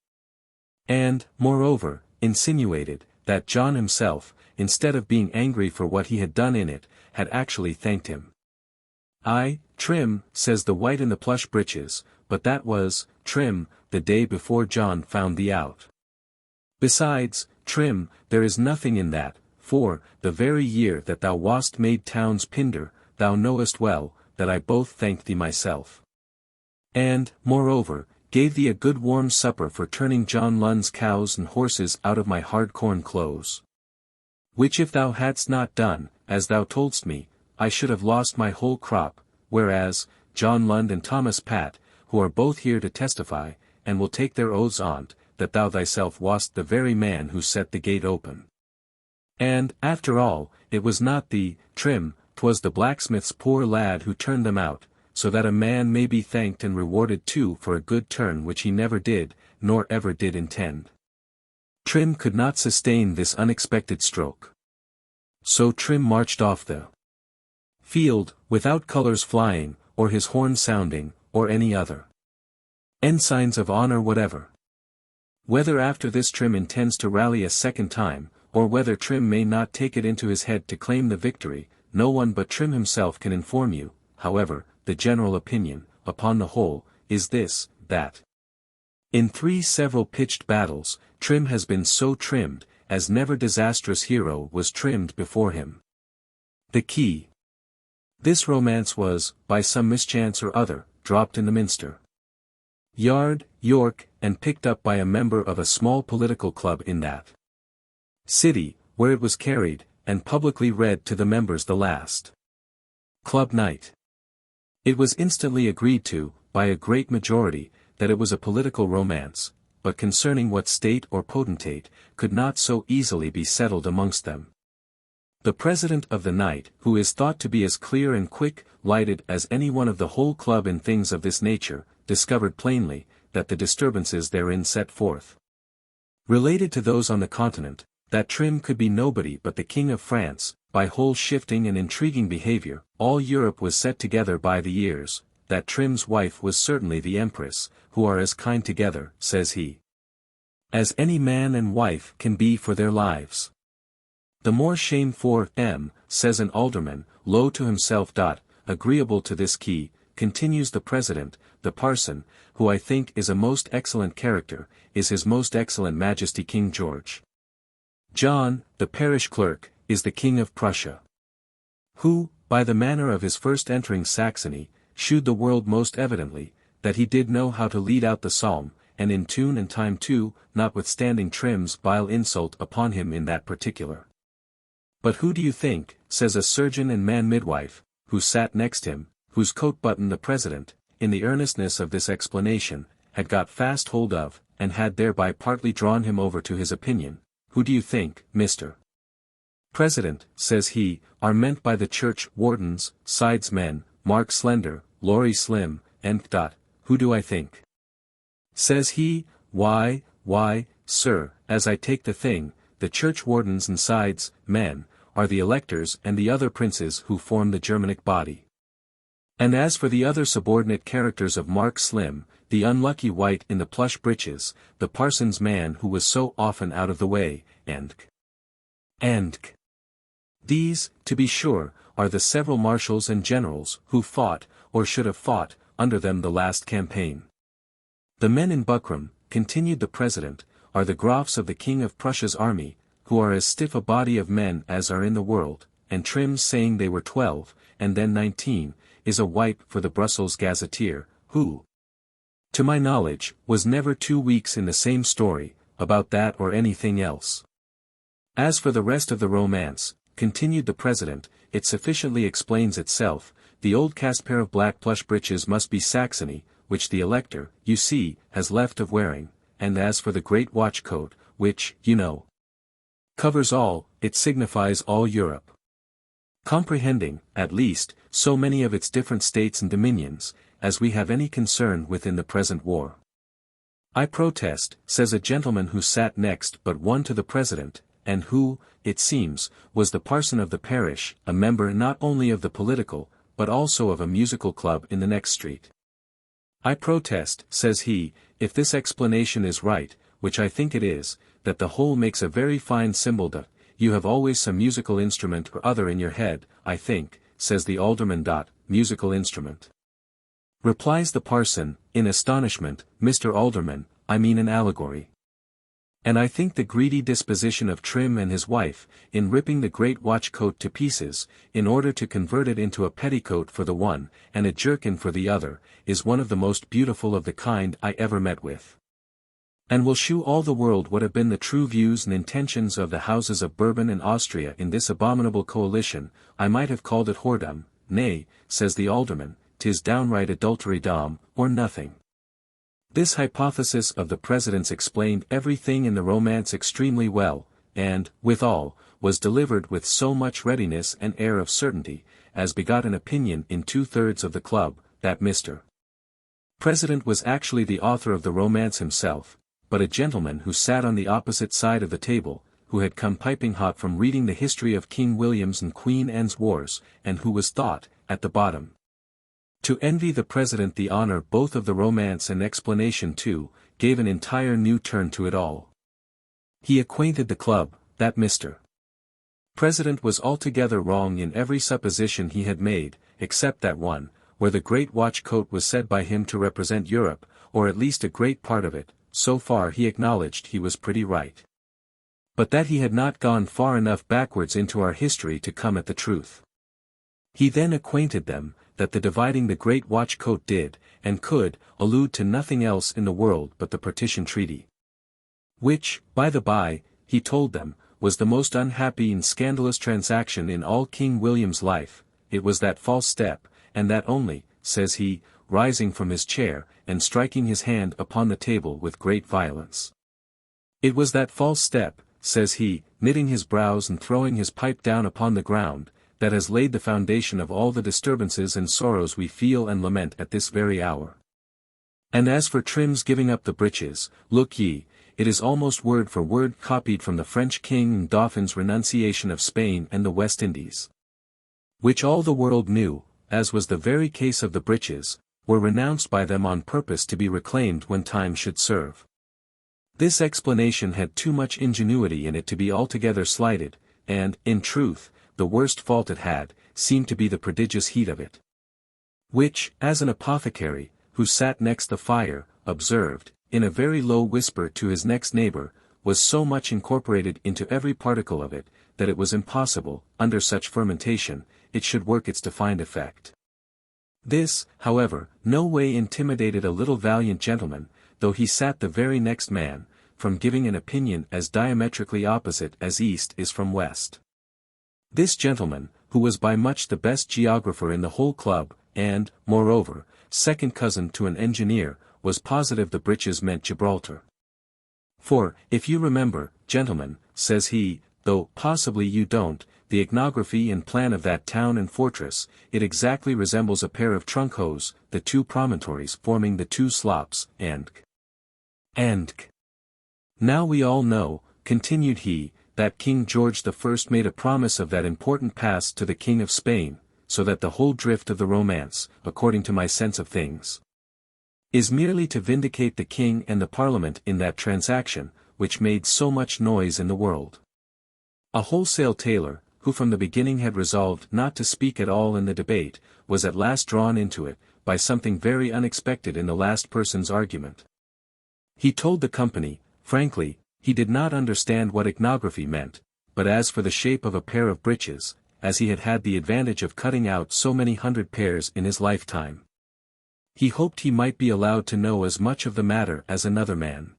And, moreover, insinuated, that John himself, instead of being angry for what he had done in it, had actually thanked him. I, Trim, says the white in the plush breeches, but that was, Trim, the day before John found thee out. Besides, Trim, there is nothing in that, for, the very year that thou wast made town's pinder, thou knowest well, that I both thanked thee myself. And, moreover, gave thee a good warm supper for turning John Lunn's cows and horses out of my hard corn clothes. Which if thou hadst not done, as thou toldst me, I should have lost my whole crop, whereas, John Lund and Thomas Pat, who are both here to testify, and will take their oaths on't, that thou thyself wast the very man who set the gate open. And, after all, it was not the Trim, 'twas the blacksmith's poor lad who turned them out, so that a man may be thanked and rewarded too for a good turn which he never did, nor ever did intend. Trim could not sustain this unexpected stroke. So Trim marched off the field, without colours flying, or his horn sounding, or any other ensigns of honour whatever. Whether after this Trim intends to rally a second time, or whether Trim may not take it into his head to claim the victory, no one but Trim himself can inform you. However, the general opinion, upon the whole, is this, that in 3 several pitched battles, Trim has been so trimmed, as never disastrous hero was trimmed before him. The key. This romance was, by some mischance or other, dropped in the Minster Yard, York, and picked up by a member of a small political club in that city, where it was carried, and publicly read to the members the last club night. It was instantly agreed to, by a great majority, that it was a political romance, but concerning what state or potentate, could not so easily be settled amongst them. The president of the night, who is thought to be as clear and quick-lighted as any one of the whole club in things of this nature, discovered plainly, that the disturbances therein set forth related to those on the continent, that Trim could be nobody but the King of France. By whole shifting and intriguing behavior, all Europe was set together by the ears, that Trim's wife was certainly the Empress, who are as kind together, says he, as any man and wife can be for their lives. The more shame for says an alderman, low to himself. Agreeable to this key, continues the president, the parson, who I think is a most excellent character, is his most excellent Majesty King George. John, the parish clerk, is the King of Prussia, who, by the manner of his first entering Saxony, shewed the world most evidently, that he did know how to lead out the psalm, and in tune and time too, notwithstanding Trim's vile insult upon him in that particular. But who do you think, says a surgeon and man-midwife, who sat next him, whose coat-button the president, in the earnestness of this explanation, had got fast hold of, and had thereby partly drawn him over to his opinion, who do you think, Mr. President, says he, are meant by the church wardens, sidesmen, Mark Slender, Laurie Slim, and who do I think? Says he, why, sir, as I take the thing, the church wardens and sides men are the electors and the other princes who form the Germanic body. And as for the other subordinate characters of Mark Slim, the unlucky wight in the plush breeches, the parson's man who was so often out of the way, and these, to be sure, are the several marshals and generals who fought, or should have fought, under them the last campaign. The men in buckram, continued the president, are the Grafs of the King of Prussia's army, who are as stiff a body of men as are in the world, and Trim's saying they were 12, and then 19, is a wipe for the Brussels gazetteer, who, to my knowledge, was never 2 weeks in the same story, about that or anything else. As for the rest of the romance, continued the president, it sufficiently explains itself. The old cast pair of black plush breeches must be Saxony, which the elector, you see, has left of wearing, and as for the great watch coat, which, you know, covers all, it signifies all Europe, comprehending, at least, so many of its different states and dominions, as we have any concern with in the present war. I protest, says a gentleman who sat next but one to the president, and who, it seems, was the parson of the parish, a member not only of the political, but also of a musical club in the next street. I protest, says he, if this explanation is right, which I think it is, that the whole makes a very fine symbol. You have always some musical instrument or other in your head, I think, says the alderman. Musical instrument, replies the parson, in astonishment, Mr. Alderman, I mean an allegory. And I think the greedy disposition of Trim and his wife, in ripping the great watch coat to pieces, in order to convert it into a petticoat for the one, and a jerkin for the other, is one of the most beautiful of the kind I ever met with. And will shew all the world what have been the true views and intentions of the houses of Bourbon and Austria in this abominable coalition. I might have called it whoredom, nay, says the alderman, 'tis downright adultery dom, or nothing. This hypothesis of the president's explained everything in the romance extremely well, and, withal, was delivered with so much readiness and air of certainty, as begot an opinion in 2/3 of the club, that Mr. President was actually the author of the romance himself, but a gentleman who sat on the opposite side of the table, who had come piping hot from reading the history of King William's and Queen Anne's wars, and who was thought, at the bottom, to envy the president the honor both of the romance and explanation too, gave an entire new turn to it all. He acquainted the club, that Mr. President was altogether wrong in every supposition he had made, except that one, where the great watch coat was said by him to represent Europe, or at least a great part of it. So far he acknowledged he was pretty right. But that he had not gone far enough backwards into our history to come at the truth. He then acquainted them, that the dividing the great watch coat did, and could, allude to nothing else in the world but the partition treaty. Which, by the by, he told them, was the most unhappy and scandalous transaction in all King William's life. It was that false step, and that only, says he, rising from his chair, and striking his hand upon the table with great violence. It was that false step, says he, knitting his brows and throwing his pipe down upon the ground, that has laid the foundation of all the disturbances and sorrows we feel and lament at this very hour. And as for Trim's giving up the breeches, look ye, it is almost word for word copied from the French king and Dauphin's renunciation of Spain and the West Indies. Which all the world knew, as was the very case of the breeches, were renounced by them on purpose to be reclaimed when time should serve. This explanation had too much ingenuity in it to be altogether slighted, and, in truth, the worst fault it had, seemed to be the prodigious heat of it. Which, as an apothecary, who sat next the fire, observed, in a very low whisper to his next neighbor, was so much incorporated into every particle of it, that it was impossible, under such fermentation, it should work its defined effect. This, however, no way intimidated a little valiant gentleman, though he sat the very next man, from giving an opinion as diametrically opposite as east is from west. This gentleman, who was by much the best geographer in the whole club, and, moreover, second cousin to an engineer, was positive the breeches meant Gibraltar. For, if you remember, gentlemen, says he, though possibly you don't, the ethnography and plan of that town and fortress, it exactly resembles a pair of trunk hose, the two promontories forming the two slops, and now we all know, continued he, that King George I made a promise of that important pass to the King of Spain, so that the whole drift of the romance, according to my sense of things, is merely to vindicate the King and the Parliament in that transaction, which made so much noise in the world. A wholesale tailor, who from the beginning had resolved not to speak at all in the debate, was at last drawn into it, by something very unexpected in the last person's argument. He told the company, frankly, he did not understand what ethnography meant, but as for the shape of a pair of breeches, as he had had the advantage of cutting out so many hundred pairs in his lifetime, he hoped he might be allowed to know as much of the matter as another man.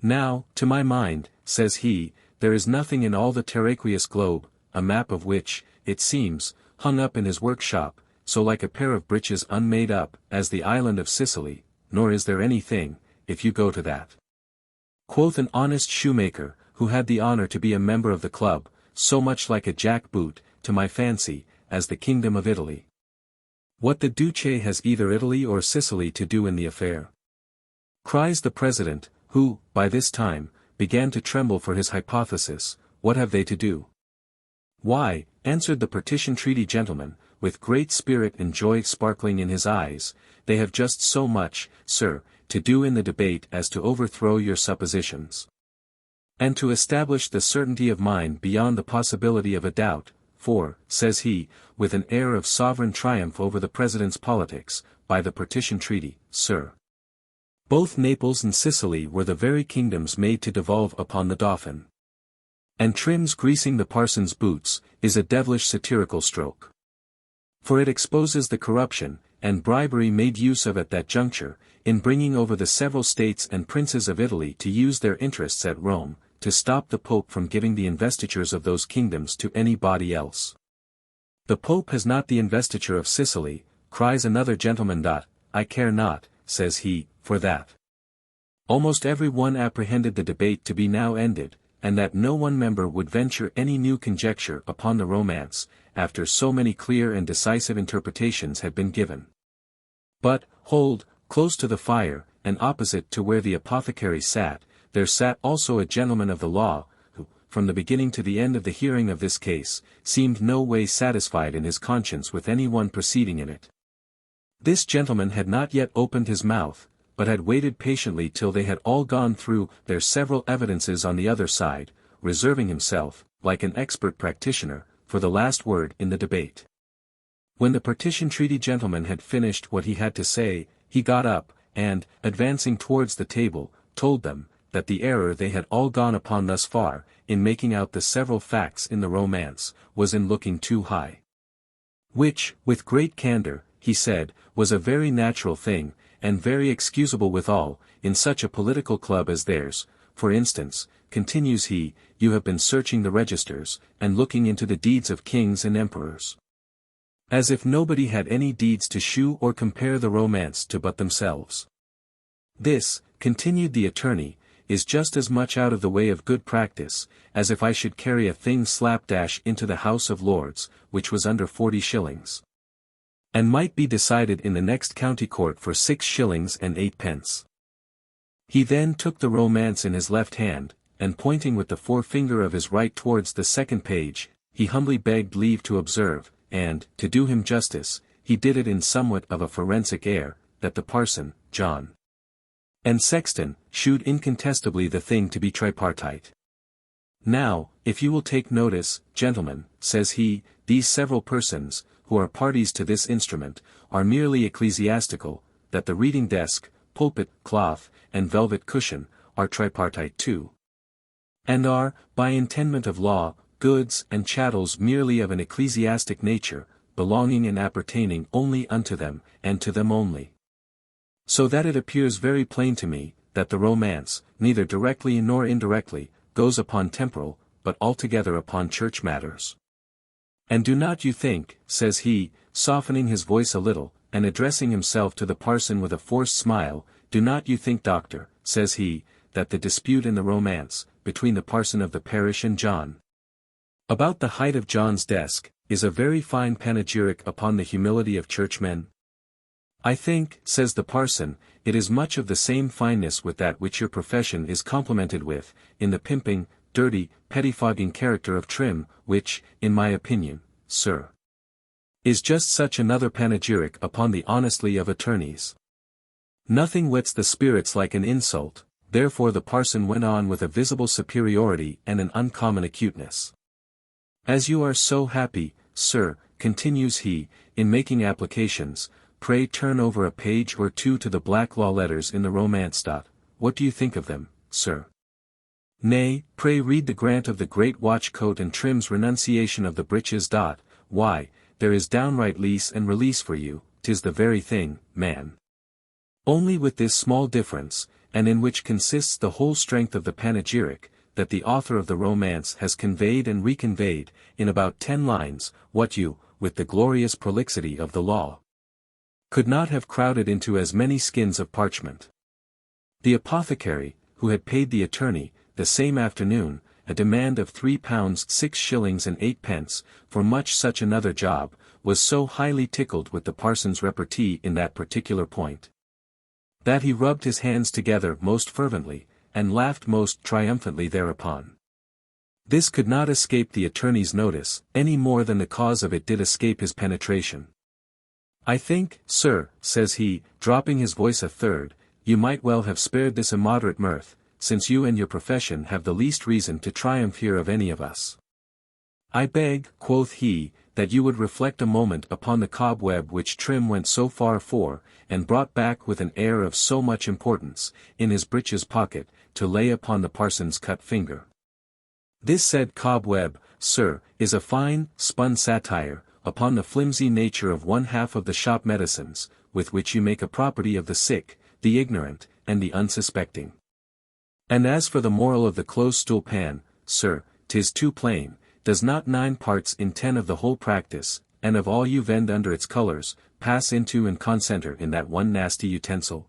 Now, to my mind, says he, there is nothing in all the terraqueous globe, a map of which, it seems, hung up in his workshop, so like a pair of breeches unmade up, as the island of Sicily, nor is there anything, if you go to that, quoth an honest shoemaker, who had the honor to be a member of the club, so much like a jack-boot, to my fancy, as the kingdom of Italy. What the Duce has either Italy or Sicily to do in the affair? Cries the president, who, by this time, began to tremble for his hypothesis. What have they to do? Why, answered the partition treaty gentleman, with great spirit and joy sparkling in his eyes, they have just so much, sir, to do in the debate as to overthrow your suppositions, and to establish the certainty of mine beyond the possibility of a doubt, for, says he, with an air of sovereign triumph over the president's politics, by the partition treaty, sir, both Naples and Sicily were the very kingdoms made to devolve upon the Dauphin. And Trim's greasing the parson's boots, is a devilish satirical stroke. For it exposes the corruption, and bribery made use of at that juncture, in bringing over the several states and princes of Italy to use their interests at Rome, to stop the Pope from giving the investitures of those kingdoms to anybody else. The Pope has not the investiture of Sicily, cries another gentleman. I care not, says he, for that. Almost every one apprehended the debate to be now ended, and that no one member would venture any new conjecture upon the romance, after so many clear and decisive interpretations had been given. But, hold, close to the fire, and opposite to where the apothecary sat, there sat also a gentleman of the law, who, from the beginning to the end of the hearing of this case, seemed no way satisfied in his conscience with any one proceeding in it. This gentleman had not yet opened his mouth, but had waited patiently till they had all gone through their several evidences on the other side, reserving himself, like an expert practitioner, for the last word in the debate. When the partition treaty gentleman had finished what he had to say, he got up, and, advancing towards the table, told them, that the error they had all gone upon thus far, in making out the several facts in the romance, was in looking too high. Which, with great candor, he said, was a very natural thing, and very excusable withal, in such a political club as theirs. For instance, continues he, you have been searching the registers, and looking into the deeds of kings and emperors. As if nobody had any deeds to shew or compare the romance to but themselves. This, continued the attorney, is just as much out of the way of good practice, as if I should carry a thing slapdash into the House of Lords, which was under 40 shillings. And might be decided in the next county court for 6 shillings and 8 pence. He then took the romance in his left hand, and pointing with the forefinger of his right towards the second page, he humbly begged leave to observe, and, to do him justice, he did it in somewhat of a forensic air, that the parson, John, and sexton, shewed incontestably the thing to be tripartite. Now, if you will take notice, gentlemen, says he, these several persons, who are parties to this instrument, are merely ecclesiastical, that the reading desk, pulpit, cloth, and velvet cushion, are tripartite too. And are, by intendment of law, goods and chattels merely of an ecclesiastic nature, belonging and appertaining only unto them, and to them only. So that it appears very plain to me, that the romance, neither directly nor indirectly, goes upon temporal, but altogether upon church matters. And do not you think, says he, softening his voice a little, and addressing himself to the parson with a forced smile, do not you think, doctor, says he, that the dispute in the romance, between the parson of the parish and John, about the height of John's desk, is a very fine panegyric upon the humility of churchmen? I think, says the parson, it is much of the same fineness with that which your profession is complimented with, in the pimping, dirty, pettifogging character of Trim, which, in my opinion, sir, is just such another panegyric upon the honestly of attorneys. Nothing whets the spirits like an insult, therefore the parson went on with a visible superiority and an uncommon acuteness. As you are so happy, sir, continues he, in making applications, pray turn over a page or two to the black law letters in the romance. What do you think of them, sir? Nay, pray read the grant of the great watch coat and Trim's renunciation of the breeches. Why, there is downright lease and release for you, 'tis the very thing, man. Only with this small difference, and in which consists the whole strength of the panegyric, that the author of the romance has conveyed and reconveyed, in about 10 lines, what you, with the glorious prolixity of the law, could not have crowded into as many skins of parchment. The apothecary, who had paid the attorney, the same afternoon, a demand of £3 6 shillings and 8 pence, for much such another job, was so highly tickled with the parson's repartee in that particular point, that he rubbed his hands together most fervently, and laughed most triumphantly thereupon. This could not escape the attorney's notice, any more than the cause of it did escape his penetration. I think, sir, says he, dropping his voice a third, you might well have spared this immoderate mirth, since you and your profession have the least reason to triumph here of any of us. I beg, quoth he, that you would reflect a moment upon the cobweb which Trim went so far for, and brought back with an air of so much importance, in his breeches pocket, to lay upon the parson's cut finger. This said cobweb, sir, is a fine, spun satire, upon the flimsy nature of one half of the shop medicines, with which you make a property of the sick, the ignorant, and the unsuspecting. And as for the moral of the close-stool pan, sir, 'tis too plain, does not 9 parts in 10 of the whole practice, and of all you vend under its colours, pass into and concenter in that one nasty utensil?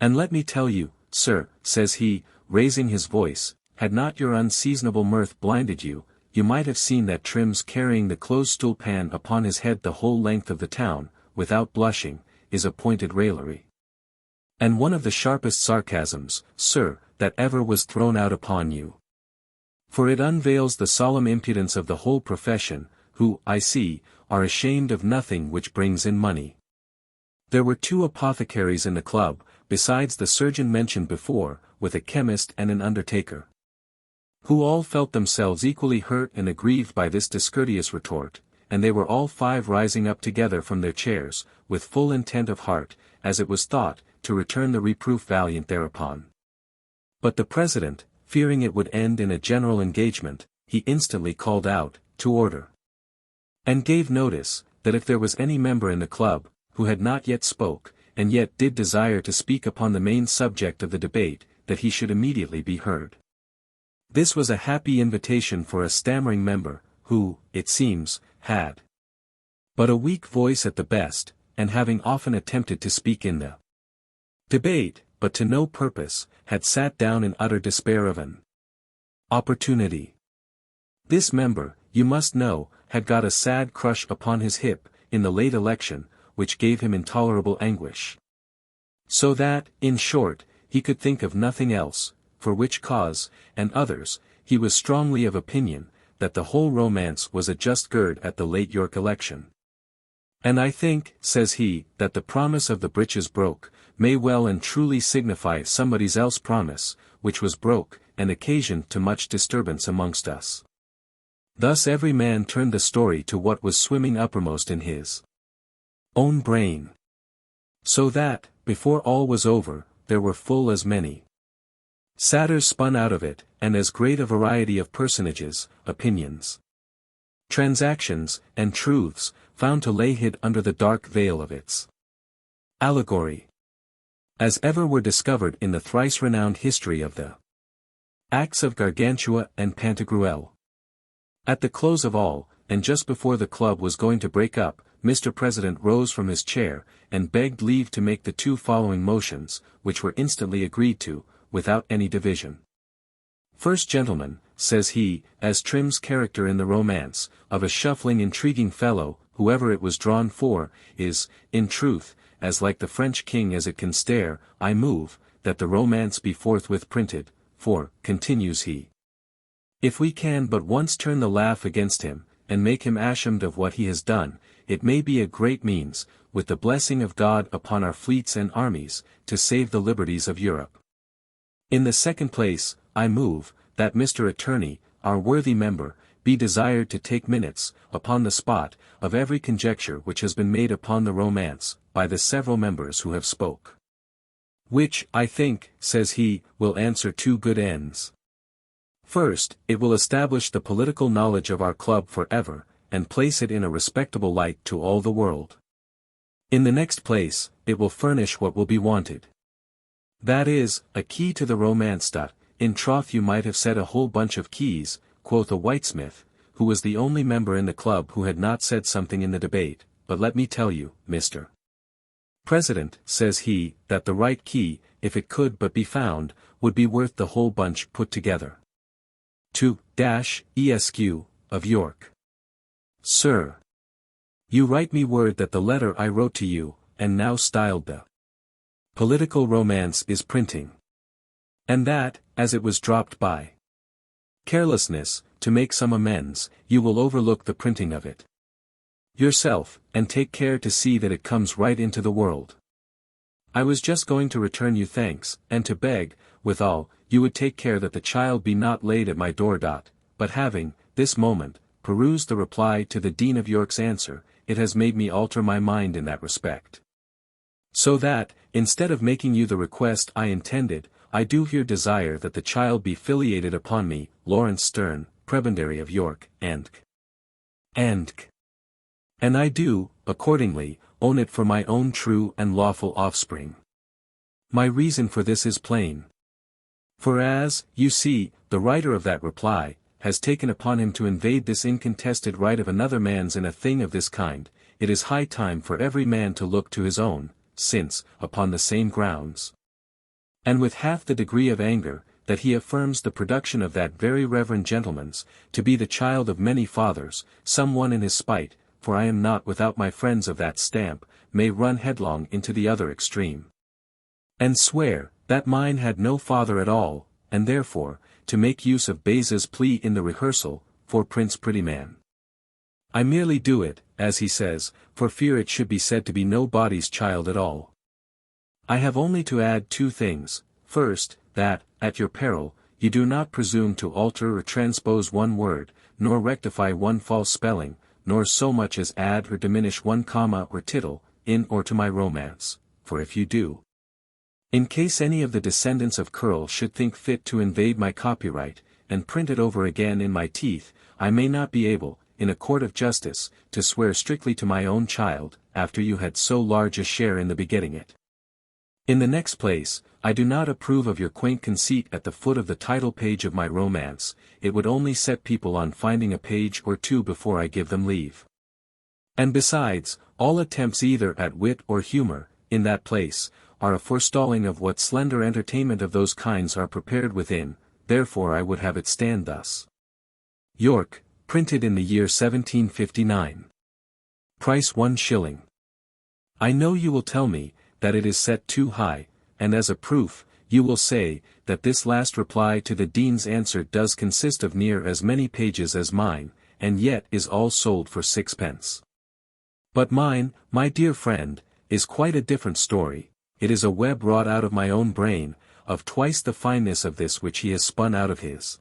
And let me tell you, sir, says he, raising his voice, had not your unseasonable mirth blinded you, you might have seen that Trim's carrying the close-stool pan upon his head the whole length of the town, without blushing, is a pointed raillery. And one of the sharpest sarcasms, sir, that ever was thrown out upon you. For it unveils the solemn impudence of the whole profession, who, I see, are ashamed of nothing which brings in money. There were 2 apothecaries in the club, besides the surgeon mentioned before, with a chemist and an undertaker, who all felt themselves equally hurt and aggrieved by this discourteous retort, and they were all 5 rising up together from their chairs, with full intent of heart, as it was thought, to return the reproof valiant thereupon. But the president, fearing it would end in a general engagement, he instantly called out, to order. And gave notice, that if there was any member in the club, who had not yet spoke, and yet did desire to speak upon the main subject of the debate, that he should immediately be heard. This was a happy invitation for a stammering member, who, it seems, had but a weak voice at the best, and having often attempted to speak in the debate, but to no purpose, had sat down in utter despair of an opportunity. This member, you must know, had got a sad crush upon his hip, in the late election, which gave him intolerable anguish. So that, in short, he could think of nothing else, for which cause, and others, he was strongly of opinion, that the whole romance was a just gird at the late York election. And I think, says he, that the promise of the breeches broke, may well and truly signify somebody's else promise, which was broke, and occasioned to much disturbance amongst us. Thus every man turned the story to what was swimming uppermost in his own brain. So that, before all was over, there were full as many satires spun out of it, and as great a variety of personages, opinions, transactions, and truths, found to lay hid under the dark veil of its allegory, as ever were discovered in the thrice-renowned history of the acts of Gargantua and Pantagruel. At the close of all, and just before the club was going to break up, Mr. President rose from his chair, and begged leave to make the 2 following motions, which were instantly agreed to, without any division. First gentleman, says he, as Trim's character in the romance, of a shuffling intriguing fellow, whoever it was drawn for, is, in truth, as like the French king as it can stare, I move, that the romance be forthwith printed, for, continues he, if we can but once turn the laugh against him, and make him ashamed of what he has done, it may be a great means, with the blessing of God upon our fleets and armies, to save the liberties of Europe. In the second place, I move, that Mr. Attorney, our worthy member, be desired to take minutes, upon the spot, of every conjecture which has been made upon the romance, by the several members who have spoke. Which, I think, says he, will answer 2 good ends. First, it will establish the political knowledge of our club for ever, and place it in a respectable light to all the world. In the next place, it will furnish what will be wanted. That is, a key to the romance. In troth you might have said a whole bunch of keys, quoth a whitesmith, who was the only member in the club who had not said something in the debate, but let me tell you, Mr. President, says he, that the right key, if it could but be found, would be worth the whole bunch put together. To Esq. of York. Sir, you write me word that the letter I wrote to you, and now styled the political romance is printing. And that, as it was dropped by carelessness, to make some amends, you will overlook the printing of it yourself, and take care to see that it comes right into the world. I was just going to return you thanks, and to beg, withal, you would take care that the child be not laid at my door. But having, this moment, perused the reply to the Dean of York's answer, it has made me alter my mind in that respect. So that, instead of making you the request I intended, I do here desire that the child be filiated upon me, Laurence Sterne, Prebendary of York, and And I do, accordingly, own it for my own true and lawful offspring. My reason for this is plain. For as, you see, the writer of that reply, has taken upon him to invade this incontested right of another man's in a thing of this kind, it is high time for every man to look to his own, since, upon the same grounds, and with half the degree of anger, that he affirms the production of that very reverend gentleman's, to be the child of many fathers, some one in his spite, for I am not without my friends of that stamp, may run headlong into the other extreme, and swear, that mine had no father at all, and therefore, to make use of Beza's plea in the rehearsal, for Prince Prettyman. I merely do it, as he says, for fear it should be said to be nobody's child at all. I have only to add two things: first, that, at your peril, you do not presume to alter or transpose one word, nor rectify one false spelling, nor so much as add or diminish one comma or tittle, in or to my romance, for if you do, in case any of the descendants of Curll should think fit to invade my copyright, and print it over again in my teeth, I may not be able, in a court of justice, to swear strictly to my own child, after you had so large a share in the begetting it. In the next place, I do not approve of your quaint conceit at the foot of the title page of my romance. It would only set people on finding a page or two before I give them leave. And besides, all attempts either at wit or humor, in that place, are a forestalling of what slender entertainment of those kinds are prepared within, therefore I would have it stand thus. York, printed in the year 1759. Price 1 shilling. I know you will tell me, that it is set too high, and as a proof, you will say, that this last reply to the Dean's answer does consist of near as many pages as mine, and yet is all sold for 6d. But mine, my dear friend, is quite a different story. It is a web wrought out of my own brain, of twice the fineness of this which he has spun out of his.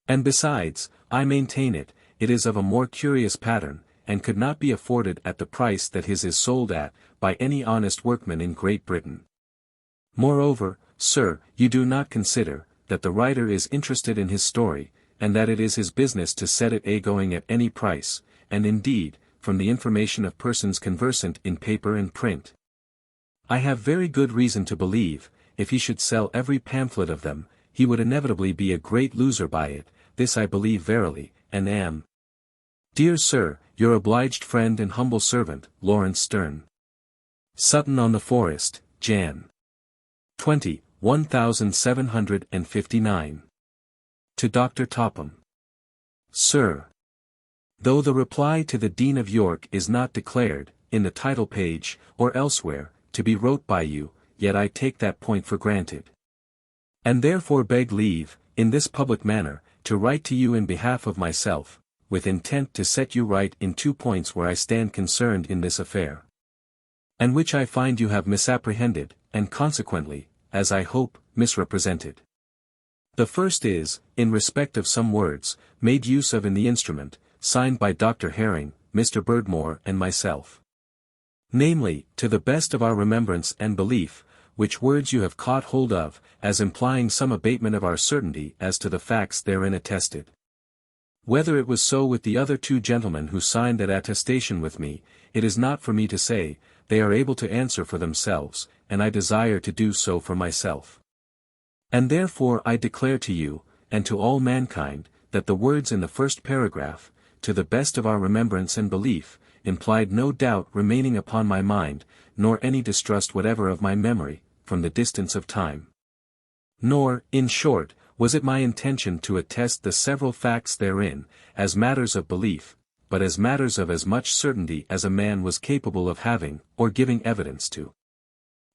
And besides, I maintain it is of a more curious pattern, and could not be afforded at the price that his is sold at, by any honest workman in Great Britain. Moreover, sir, you do not consider, that the writer is interested in his story, and that it is his business to set it a-going at any price, and indeed, from the information of persons conversant in paper and print, I have very good reason to believe, if he should sell every pamphlet of them, he would inevitably be a great loser by it. This I believe verily, and am, dear sir, your obliged friend and humble servant, Laurence Sterne. Sutton-on-the-Forest, Jan. 20, 1759. To Dr. Topham. Sir, though the reply to the Dean of York is not declared, in the title page, or elsewhere, to be wrote by you, yet I take that point for granted. And therefore beg leave, in this public manner, to write to you in behalf of myself, with intent to set you right in 2 points where I stand concerned in this affair, and which I find you have misapprehended, and consequently, as I hope, misrepresented. The first is, in respect of some words, made use of in the instrument, signed by Dr. Herring, Mr. Birdmore and myself. Namely, to the best of our remembrance and belief, which words you have caught hold of, as implying some abatement of our certainty as to the facts therein attested. Whether it was so with the other 2 gentlemen who signed that attestation with me, it is not for me to say. They are able to answer for themselves, and I desire to do so for myself. And therefore I declare to you, and to all mankind, that the words in the first paragraph, to the best of our remembrance and belief, implied no doubt remaining upon my mind, nor any distrust whatever of my memory, from the distance of time. Nor, in short, was it my intention to attest the several facts therein, as matters of belief, but as matters of as much certainty as a man was capable of having, or giving evidence to.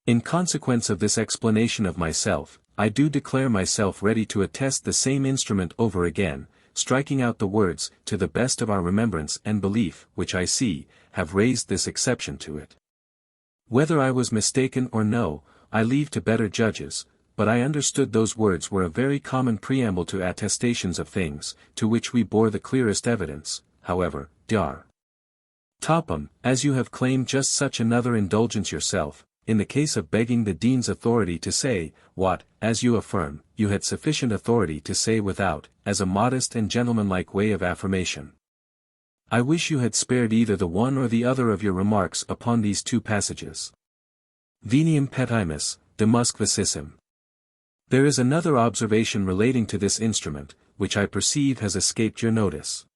In consequence of this explanation of myself, I do declare myself ready to attest the same instrument over again, striking out the words, to the best of our remembrance and belief, which I see, have raised this exception to it. Whether I was mistaken or no, I leave to better judges, but I understood those words were a very common preamble to attestations of things, to which we bore the clearest evidence. However, Dr. Topham, as you have claimed just such another indulgence yourself, in the case of begging the Dean's authority to say, what, as you affirm, you had sufficient authority to say without, as a modest and gentlemanlike way of affirmation. I wish you had spared either the one or the other of your remarks upon these two passages. Veniam petimus, demusque vicissim. There is another observation relating to this instrument, which I perceive has escaped your notice.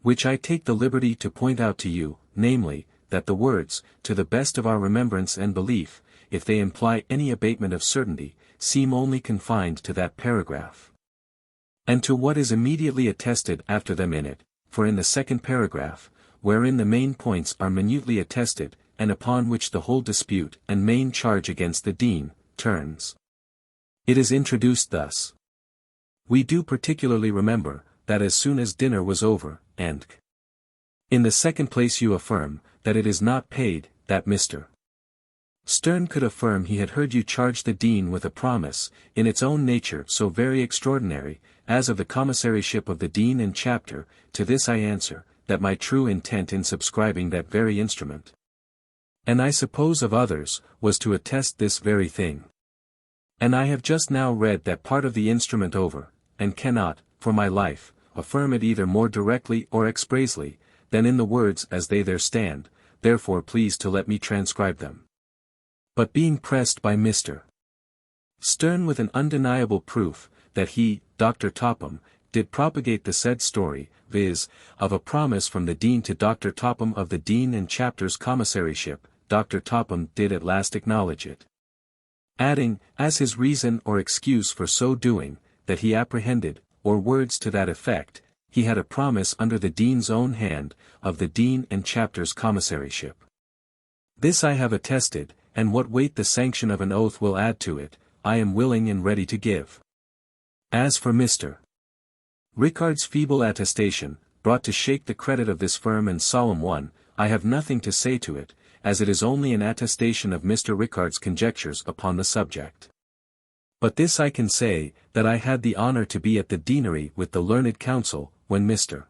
Which I take the liberty to point out to you, namely, that the words, to the best of our remembrance and belief, if they imply any abatement of certainty, seem only confined to that paragraph. And to what is immediately attested after them in it, for in the second paragraph, wherein the main points are minutely attested, and upon which the whole dispute and main charge against the dean turns. It is introduced thus. We do particularly remember, that as soon as dinner was over, and in the second place you affirm, that it is not paid, that Mr. Sterne could affirm he had heard you charge the dean with a promise, in its own nature so very extraordinary, as of the commissaryship of the dean and chapter. To this I answer, that my true intent in subscribing that very instrument, and I suppose of others, was to attest this very thing. And I have just now read that part of the instrument over, and cannot, for my life, affirm it either more directly or expressly, than in the words as they there stand, therefore please to let me transcribe them. But being pressed by Mr. Sterne with an undeniable proof, that he, Dr. Topham, did propagate the said story, viz., of a promise from the dean to Dr. Topham of the dean and chapter's commissaryship, Dr. Topham did at last acknowledge it. Adding, as his reason or excuse for so doing, that he apprehended, or words to that effect, he had a promise under the dean's own hand, of the dean and chapter's commissaryship. This I have attested, and what weight the sanction of an oath will add to it, I am willing and ready to give. As for Mr. Ricard's feeble attestation, brought to shake the credit of this firm and solemn one, I have nothing to say to it, as it is only an attestation of Mr. Ricard's conjectures upon the subject. But this I can say, that I had the honour to be at the deanery with the learned counsel, when Mr.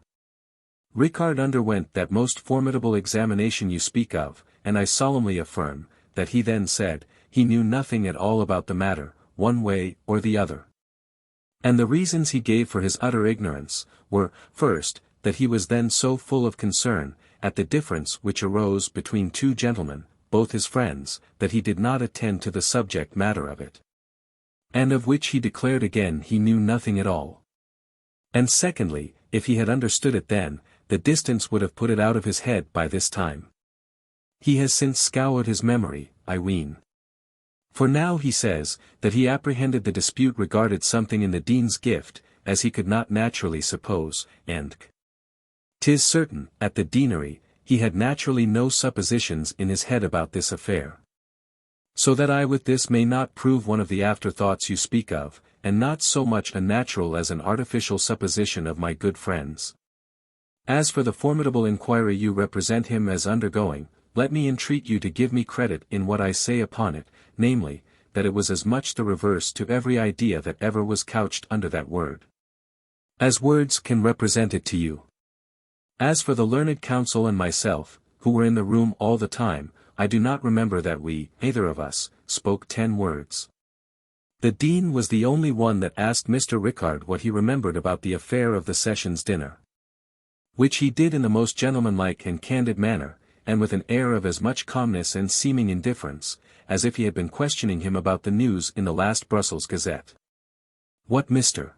Ricard underwent that most formidable examination you speak of, and I solemnly affirm, that he then said, he knew nothing at all about the matter, one way or the other. And the reasons he gave for his utter ignorance, were, first, that he was then so full of concern, at the difference which arose between two gentlemen, both his friends, that he did not attend to the subject matter of it. And of which he declared again he knew nothing at all. And secondly, if he had understood it then, the distance would have put it out of his head by this time. He has since scoured his memory, I ween. For now he says, that he apprehended the dispute regarded something in the dean's gift, as he could not naturally suppose, and 'tis certain, at the deanery, he had naturally no suppositions in his head about this affair. So that I with this may not prove one of the afterthoughts you speak of, and not so much a natural as an artificial supposition of my good friends. As for the formidable inquiry you represent him as undergoing, let me entreat you to give me credit in what I say upon it, namely, that it was as much the reverse to every idea that ever was couched under that word, as words can represent it to you. As for the learned counsel and myself, who were in the room all the time, I do not remember that we, either of us, spoke 10 words. The dean was the only one that asked Mr. Ricard what he remembered about the affair of the sessions dinner, which he did in the most gentlemanlike and candid manner, and with an air of as much calmness and seeming indifference, as if he had been questioning him about the news in the last Brussels Gazette. What Mr.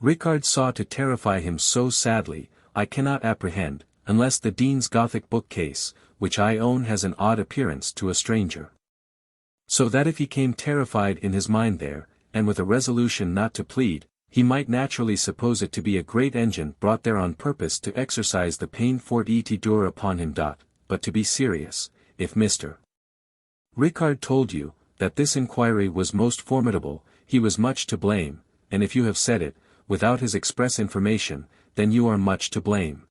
Ricard saw to terrify him so sadly, I cannot apprehend, unless the dean's Gothic bookcase, which I own has an odd appearance to a stranger. So that if he came terrified in his mind there, and with a resolution not to plead, he might naturally suppose it to be a great engine brought there on purpose to exercise the peine forte et dure upon him. But to be serious, if Mr. Ricard told you, that this inquiry was most formidable, he was much to blame, and if you have said it, without his express information, then you are much to blame.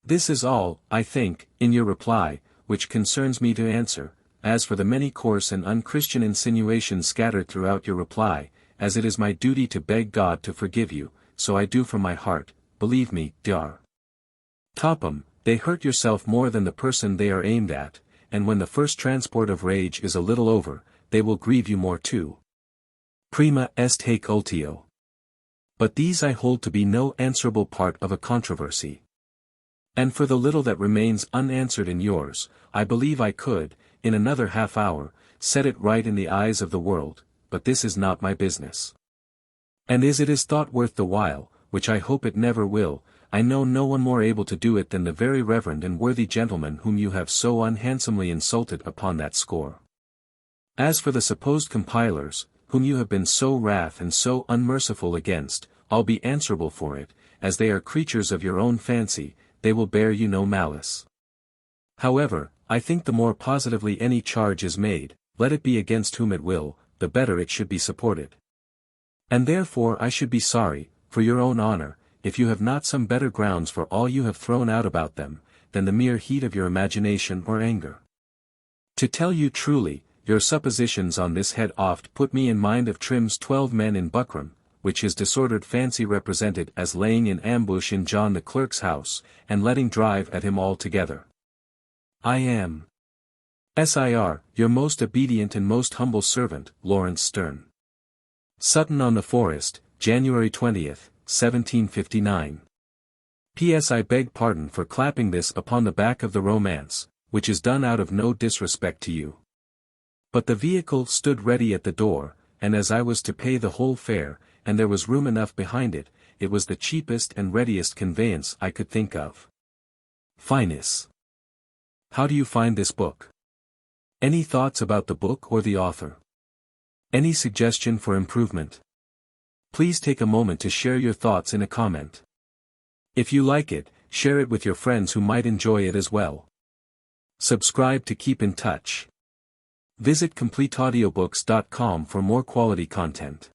This is all, I think, in your reply, which concerns me to answer. As for the many coarse and unchristian insinuations scattered throughout your reply, as it is my duty to beg God to forgive you, so I do from my heart, believe me, Dr. Topham, they hurt yourself more than the person they are aimed at, and when the first transport of rage is a little over, they will grieve you more too. Prima est haec ultio. But these I hold to be no answerable part of a controversy. And for the little that remains unanswered in yours, I believe I could, in another half hour, set it right in the eyes of the world, but this is not my business. And as it is thought worth the while, which I hope it never will, I know no one more able to do it than the very reverend and worthy gentleman whom you have so unhandsomely insulted upon that score. As for the supposed compilers, whom you have been so wrath and so unmerciful against, I'll be answerable for it, as they are creatures of your own fancy, they will bear you no malice. However, I think the more positively any charge is made, let it be against whom it will, the better it should be supported. And therefore I should be sorry, for your own honor, if you have not some better grounds for all you have thrown out about them, than the mere heat of your imagination or anger. To tell you truly, your suppositions on this head oft put me in mind of Trim's 12 men in Buckram, which his disordered fancy represented as laying in ambush in John the clerk's house, and letting drive at him all together. I am, Sir, your most obedient and most humble servant, Laurence Sterne. Sutton-on-the-Forest, January 20th, 1759. P.S. I beg pardon for clapping this upon the back of the romance, which is done out of no disrespect to you. But the vehicle stood ready at the door, and as I was to pay the whole fare, and there was room enough behind it, it was the cheapest and readiest conveyance I could think of. Finis. How do you find this book? Any thoughts about the book or the author? Any suggestion for improvement? Please take a moment to share your thoughts in a comment. If you like it, share it with your friends who might enjoy it as well. Subscribe to keep in touch. Visit CompleteAudiobooks.com for more quality content.